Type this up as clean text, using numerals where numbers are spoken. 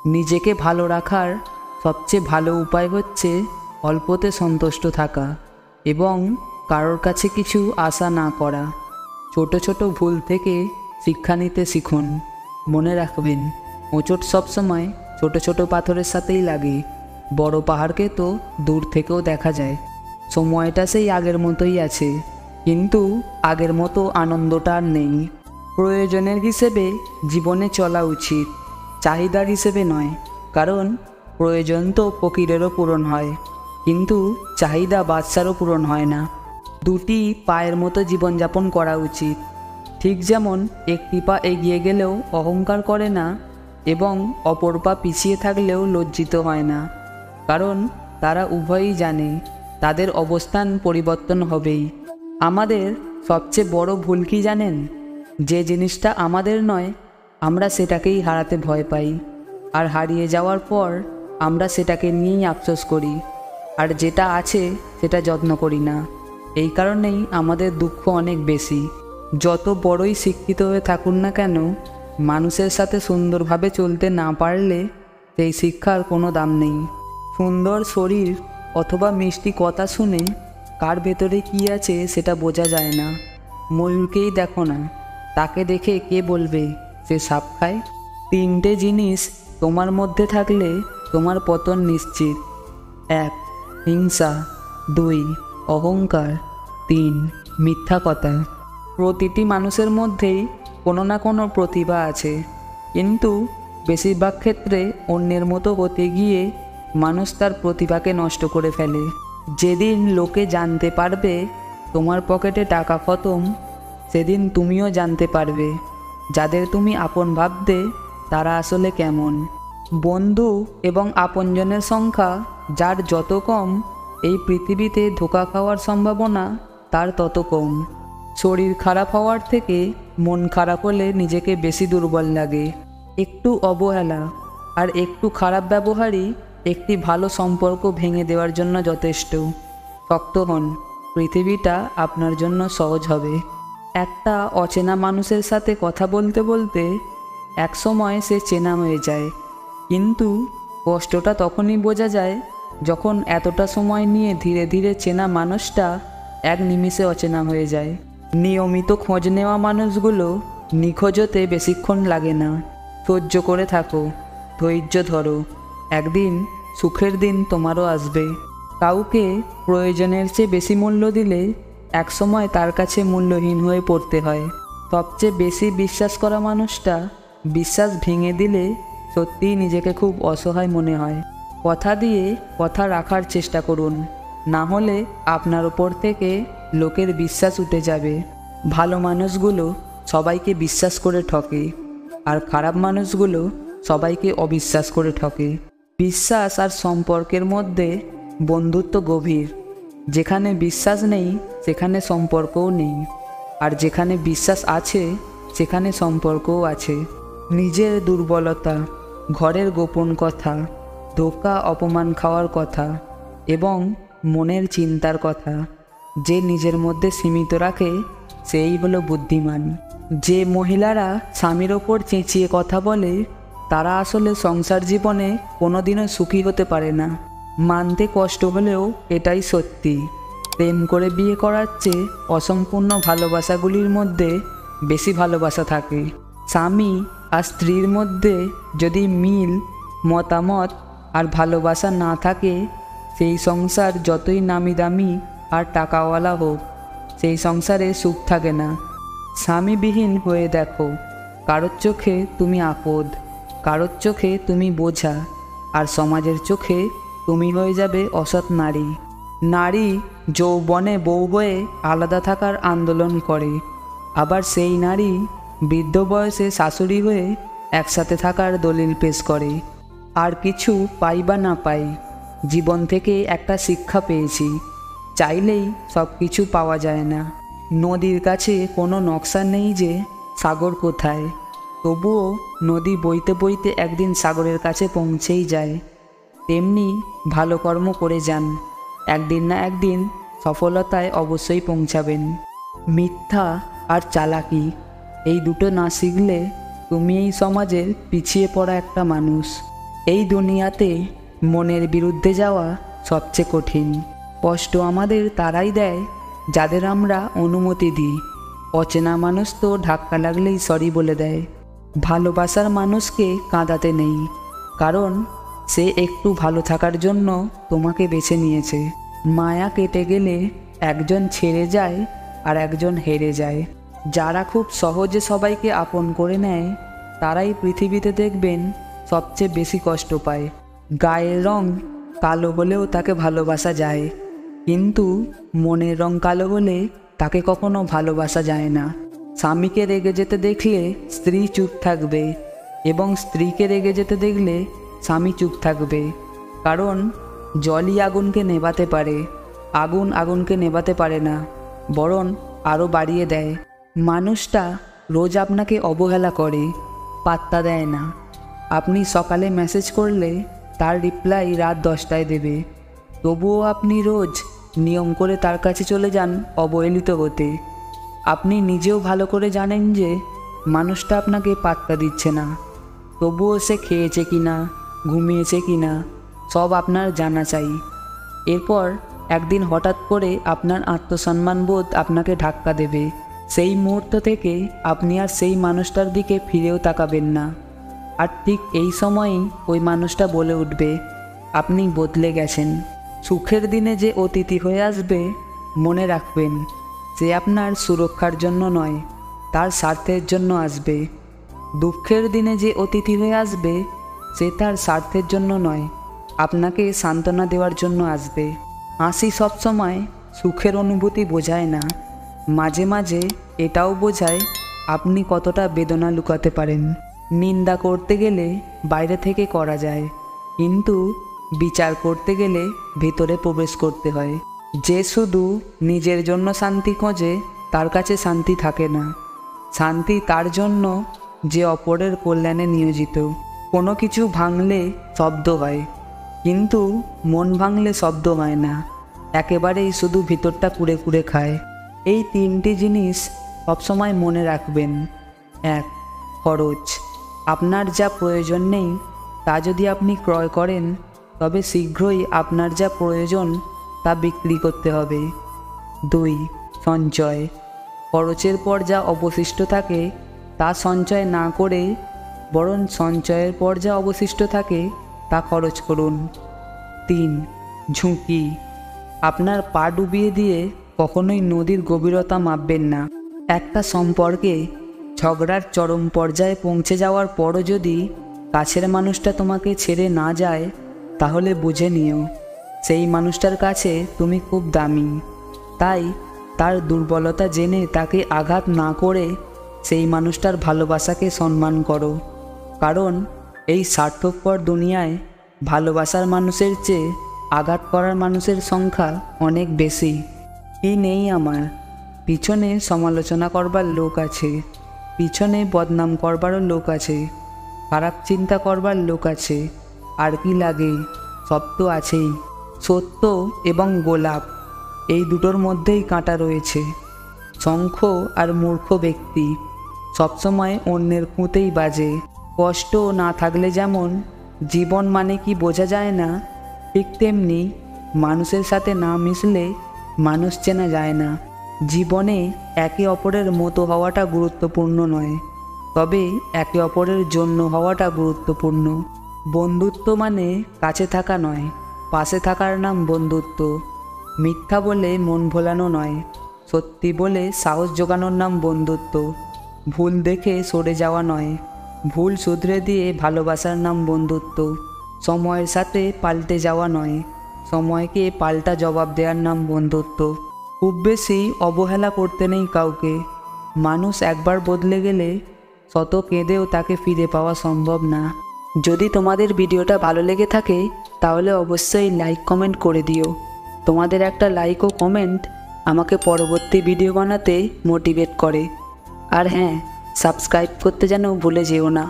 নিজেকে ভালো রাখার সবচেয়ে ভালো উপায় হচ্ছে অল্পতে সন্তুষ্ট থাকা এবং কারোর কাছে কিছু আশা না করা। ছোট ছোট ভুল থেকে শিক্ষা নিতে শিখুন। মনে রাখবেন, হোঁচট সবসময় ছোট ছোট পাথরের সাথেই লাগে, বড় পাহাড়কে তো দূর থেকেও দেখা যায়। সময়টা সেই আগের মতোই আছে, কিন্তু আগের মতো আনন্দটা আর নেই। প্রয়োজনের হিসেবে জীবনে চলা উচিত, চাহিদার হিসেবে নয়। কারণ প্রয়োজন তো ফকিরেরও পূরণ হয়, কিন্তু চাহিদা বাদশারও পূরণ হয় না। দুটি পায়ের মতো জীবনযাপন করা উচিত। ঠিক যেমন একটি পা এগিয়ে গেলেও অহংকার করে না এবং অপর পা পিছিয়ে থাকলেও লজ্জিত হয় না। কারণ তারা উভয়ই জানে তাদের অবস্থান পরিবর্তন হবেই। আমাদের সবচেয়ে বড় ভুল কি জানেন? যে জিনিসটা আমাদের নয়, আমরা সেটাকেই হারাতে ভয় পাই, আর হারিয়ে যাওয়ার পর আমরা সেটাকে নিয়েই আফসোস করি, আর যেটা আছে সেটা যত্ন করি না। এই কারণেই আমাদের দুঃখ অনেক বেশি। যত বড়ই শিক্ষিত হয়ে থাকুন না কেন, মানুষের সাথে সুন্দরভাবে চলতে না পারলে সেই শিক্ষার কোনো দাম নেই। সুন্দর শরীর অথবা মিষ্টি কথা শুনে কার ভেতরে কী আছে সেটা বোঝা যায় না। ময়ূরকেই দেখো না, তাকে দেখে কে বলবে সে সাপ খায়? তিনটে জিনিস তোমার মধ্যে থাকলে তোমার পতন নিশ্চিত। 1. হিংসা। 2. অহংকার। 3. মিথ্যা কথা। প্রতিটি মানুষের মধ্যেই কোনো না কোনো প্রতিভা আছে, কিন্তু বেশিরভাগ ক্ষেত্রে অন্যের মতো হতে গিয়ে মানুষ তার প্রতিভাকে নষ্ট করে ফেলে। যেদিন লোকে জানতে পারবে তোমার পকেটে টাকা খতম, সেদিন তুমিও জানতে পারবে যাদের তুমি আপন ভাবতে তারা আসলে কেমন। বন্ধু এবং আপনজনের সংখ্যা যার যত কম, এই পৃথিবীতে ধোঁকা খাওয়ার সম্ভাবনা তার তত কম। শরীর খারাপ হওয়ার থেকে মন খারাপ হলে নিজেকে বেশি দুর্বল লাগে। একটু অবহেলা আর একটু খারাপ ব্যবহারই একটি ভালো সম্পর্ক ভেঙে দেওয়ার জন্য যথেষ্ট। শক্ত হন, পৃথিবীটা আপনার জন্য সহজ হবে। একটা অচেনা মানুষের সাথে কথা বলতে বলতে একসময় সে চেনা হয়ে যায়, কিন্তু কষ্টটা তখনই বোঝা যায় যখন এতটা সময় নিয়ে ধীরে ধীরে চেনা মানুষটা এক নিমিষে অচেনা হয়ে যায়। নিয়মিত খোঁজ নেওয়া মানুষগুলো নিখোঁজ হতে বেশিক্ষণ লাগে না। সহ্য করে থাকো, ধৈর্য ধরো, একদিন সুখের দিন তোমারও আসবে। কাউকে প্রয়োজনের চেয়ে বেশি মূল্য দিলে একসময় তার কাছে মূল্যহীন হয়ে পড়তে হয়। সবচেয়ে বেশি বিশ্বাস করা মানুষটা বিশ্বাস ভেঙে দিলে সত্যিই নিজেকে খুব অসহায় মনে হয়। কথা দিয়ে কথা রাখার চেষ্টা করুন, না হলে আপনার ওপর থেকে লোকের বিশ্বাস উঠে যাবে। ভালো মানুষগুলো সবাইকে বিশ্বাস করে ঠকে, আর খারাপ মানুষগুলো সবাইকে অবিশ্বাস করে ঠকে। বিশ্বাস আর সম্পর্কের মধ্যে বন্ধুত্ব গভীর। যেখানে বিশ্বাস নেই সেখানে সম্পর্কও নেই, আর যেখানে বিশ্বাস আছে সেখানে সম্পর্কও আছে। নিজের দুর্বলতা, ঘরের গোপন কথা, ধোঁকা অপমান খাওয়ার কথা এবং মনের চিন্তার কথা যে নিজের মধ্যে সীমিত রাখে সেই হলো বুদ্ধিমান। যে মহিলারা স্বামীর ওপর চেঁচিয়ে কথা বলে তারা আসলে সংসার জীবনে কোনোদিনও সুখী হতে পারে না। মানতে কষ্ট হলেও এটাই সত্যি। প্রেম করে বিয়ে করার চেয়ে অসম্পূর্ণ ভালোবাসাগুলির মধ্যে বেশি ভালোবাসা থাকে। স্বামী আর স্ত্রীর মধ্যে যদি মিল, মতামত আর ভালোবাসা না থাকে, সেই সংসার যতই নামি দামি আর টাকাওয়ালা হোক, সেই সংসারে সুখ থাকে না। স্বামীবিহীন হয়ে দেখো, কারোর চোখে তুমি আপদ, কারোর চোখে তুমি বোঝা, আর সমাজের চোখে তুমি হয়ে যাবে অসৎ নারী। নারী যৌবনে বউ হয়ে আলাদা থাকার আন্দোলন করে, আবার সেই নারী বৃদ্ধ বয়সে শাশুড়ি হয়ে একসাথে থাকার দলিল পেশ করে। আর কিছু পাই বা না পাই, জীবন থেকে একটা শিক্ষা পেয়েছি, চাইলেই সব কিছু পাওয়া যায় না। নদীর কাছে কোনো নকশা নেই যে সাগর কোথায়, তবুও নদী বইতে বইতে একদিন সাগরের কাছে পৌঁছেই যায়। তেমনি ভালো কর্ম করে যান, একদিন না একদিন সফলতায় অবশ্যই পৌঁছাবেন। মিথ্যা আর চালাকি, এই দুটো না শিখলে তুমি এই সমাজের পিছিয়ে পড়া একটা মানুষ। এই দুনিয়াতে মনের বিরুদ্ধে যাওয়া সবচেয়ে কঠিন। কষ্ট আমাদের তারাই দেয় যাদের আমরা অনুমতি দিই। অচেনা মানুষ তো ধাক্কা লাগলেই সরি বলে দেয়। ভালোবাসার মানুষকে কাঁদাতে নেই, কারণ সে একটু ভালো থাকার জন্য তোমাকে বেছে নিয়েছে। মায়া কেটে গেলে একজন ছেড়ে যায় আর একজন হেরে যায়। যারা খুব সহজে সবাইকে আপন করে নেয় তারাই পৃথিবীতে দেখবেন সবচেয়ে বেশি কষ্ট পায়। গায়ের রং কালো হলেও তাকে ভালোবাসা যায়, কিন্তু মনের রং কালো হলে তাকে কখনো ভালোবাসা যায় না। স্বামীকে রেগে যেতে দেখলে স্ত্রী চুপ থাকবে, এবং স্ত্রীকে রেগে যেতে দেখলে স্বামী চুপ থাকবে। কারণ জলই আগুনকে নেভাতে পারে, আগুন আগুনকে নেভাতে পারে না, বরং আরও বাড়িয়ে দেয়। মানুষটা রোজ আপনাকে অবহেলা করে, পাত্তা দেয় না। আপনি সকালে মেসেজ করলে তার রিপ্লাই রাত 10টায় দেবে, তবুও আপনি রোজ নিয়ম করে তার কাছে চলে যান অবহেলিত হতে। আপনি নিজেও ভালো করে জানেন যে মানুষটা আপনাকে পাত্তা দিচ্ছে না, তবুও সে খেয়েছে কিনা, ঘুমিয়েছে কিনা সব আপনার জানা চাই। এরপর একদিন হঠাৎ করে আপনার আত্মসম্মানবোধ আপনাকে ধাক্কা দেবে। সেই মুহূর্ত থেকে আপনি আর সেই মানুষটার দিকে ফিরেও তাকাবেন না। আর ঠিক এই সময়ই ওই মানুষটা বলে উঠবে, আপনি বদলে গেছেন। সুখের দিনে যে অতিথি হয়ে আসবে, মনে রাখবেন সে আপনার সুরক্ষার জন্য নয়, তার স্বার্থের জন্য আসবে। দুঃখের দিনে যে অতিথি হয়ে আসবে, সে তার স্বার্থের জন্য নয়, আপনাকে সান্ত্বনা দেওয়ার জন্য আসবে। হাসি সবসময় সুখের অনুভূতি বোঝায় না, মাঝে মাঝে এটাও বোঝায় আপনি কতটা বেদনা লুকাতে পারেন। নিন্দা করতে গেলে বাইরে থেকে করা যায়, কিন্তু বিচার করতে গেলে ভেতরে প্রবেশ করতে হয়। যে শুধু নিজের জন্য শান্তি খোঁজে তার কাছে শান্তি থাকে না। শান্তি তার জন্য যে অপরের কল্যাণে নিয়োজিত। কোনো কিছু ভাঙলে শব্দ হয়, কিন্তু মন ভাঙলে শব্দ হয় না, একেবারেই শুধু ভিতরটা কুড়ে কুড়ে খায়। এই 3টি জিনিস সবসময় মনে রাখবেন। 1. খরচ। আপনার যা প্রয়োজন নেই তা যদি আপনি ক্রয় করেন, তবে শীঘ্রই আপনার যা প্রয়োজন তা বিক্রি করতে হবে। 2. সঞ্চয়। খরচের পর যা অবশিষ্ট থাকে তা সঞ্চয় না করে বরং সঞ্চয়ের পর যা অবশিষ্ট থাকে তা খরচ করুন। 3. ঝুঁকি। আপনার পা ডুবিয়ে দিয়ে কখনোই নদীর গভীরতা মাপবেন না। একটা সম্পর্কে ঝগড়ার চরম পর্যায়ে পৌঁছে যাওয়ার পরও যদি কাছের মানুষটা তোমাকে ছেড়ে না যায়, তাহলে বুঝে নিও সেই মানুষটার কাছে তুমি খুব দামি। তাই তার দুর্বলতা জেনে তাকে আঘাত না করে সেই মানুষটার ভালোবাসাকে সম্মান করো। কারণ এই স্বার্থপর দুনিয়ায় ভালোবাসার মানুষের চেয়ে আঘাত করার মানুষের সংখ্যা অনেক বেশি। কি নেই আমার, পিছনে সমালোচনা করবার লোক আছে, পিছনে বদনাম করবারও লোক আছে, খারাপ চিন্তা করবার লোক আছে, আর কি লাগে, সব তো আছেই। সত্য এবং গোলাপ এই দুটোর মধ্যেই কাঁটা রয়েছে। শঙ্খ আর মূর্খ ব্যক্তি সবসময় অন্যের খুঁতেই বাজে। কষ্ট না থাকলে যেমন জীবন মানে কি বোঝা যায় না, ঠিক তেমনি মানুষের সাথে না মিশলে মানুষ চেনা যায় না। জীবনে একে অপরের মতো হওয়াটা গুরুত্বপূর্ণ নয়, তবে একে অপরের জন্য হওয়াটা গুরুত্বপূর্ণ। বন্ধুত্ব মানে কাছে থাকা নয়, পাশে থাকার নাম বন্ধুত্ব। মিথ্যা বলে মন ভোলানো নয়, সত্যি বলে সাহস জোগানোর নাম বন্ধুত্ব। ভুল দেখে সরে যাওয়া নয়, ভুল শুধরে দিয়ে ভালোবাসার নাম বন্ধুত্ব। সময়ের সাথে পাল্টে যাওয়া নয়, সময়কে পাল্টা জবাব দেওয়ার নাম বন্ধুত্ব। খুব বেশি অবহেলা করতে নেই কাউকে। মানুষ একবার বদলে গেলে শত কেঁদেও তাকে ফিরে পাওয়া সম্ভব না। যদি তোমাদের ভিডিওটা ভালো লেগে থাকে তাহলে অবশ্যই লাইক কমেন্ট করে দিও। তোমাদের একটা লাইক ও কমেন্ট আমাকে পরবর্তী ভিডিও বানাতে মোটিভেট করে। আর হ্যাঁ, সাবস্ক্রাইব করতে যেন ভুলে যেও না।